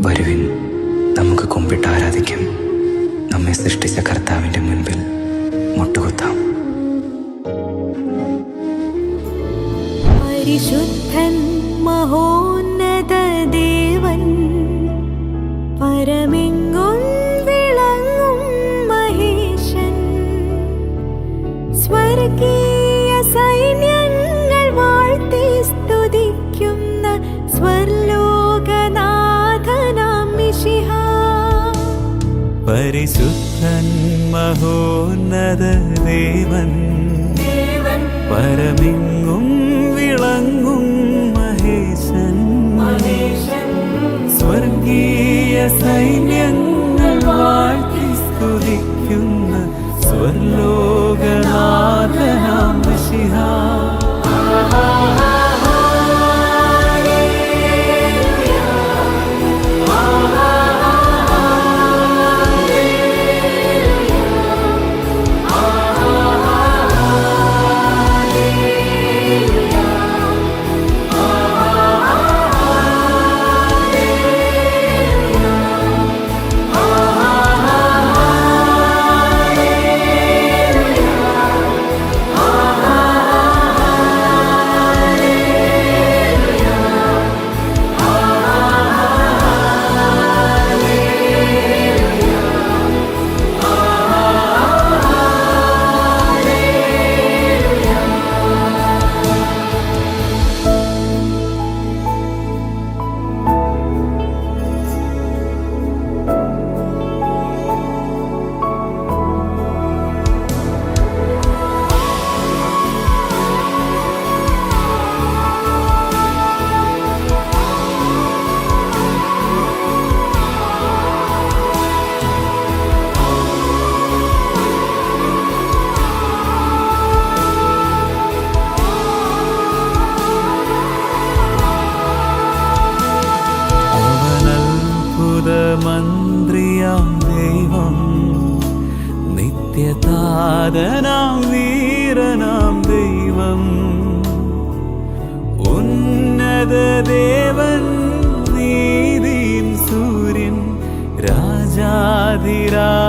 വരുവിൻ, നമുക്ക് കുമ്പിട്ട് ആരാധിക്കാം. നമ്മെ സൃഷ്ടിച്ച കർത്താവിൻ്റെ മുൻപിൽ മുട്ടുകുത്താം. പരിശുദ്ധൻ മഹോന്നത ദേവൻ, പരമെങ്ങും വിളങ്ങും മഹേശൻ, സ്വർഗീയ സൈന്യങ്ങൾ വാഴ്ത്തി സ്തുതിക്കുന്ന സ്വർലോകനാഥനാം മിശിഹാ. പരിശുദ്ധൻ മഹോന്നത ദേവൻ, പരമെങ്ങും വിളങ്ങും മഹേശൻ, സ്വർഗീയ സൈന്യങ്ങൾ വാഴ്ത്തി സ്തുതിക്കുന്ന സ്വർലോകനാഥനാം മിശിഹാ. മന്ത്രിയാം ദൈവം, നിത്യതാതനാം വീരനാം ദൈവം, ഉന്നത ദേവൻ, നീതിൻ സൂര്യൻ, രാജാധിരാജ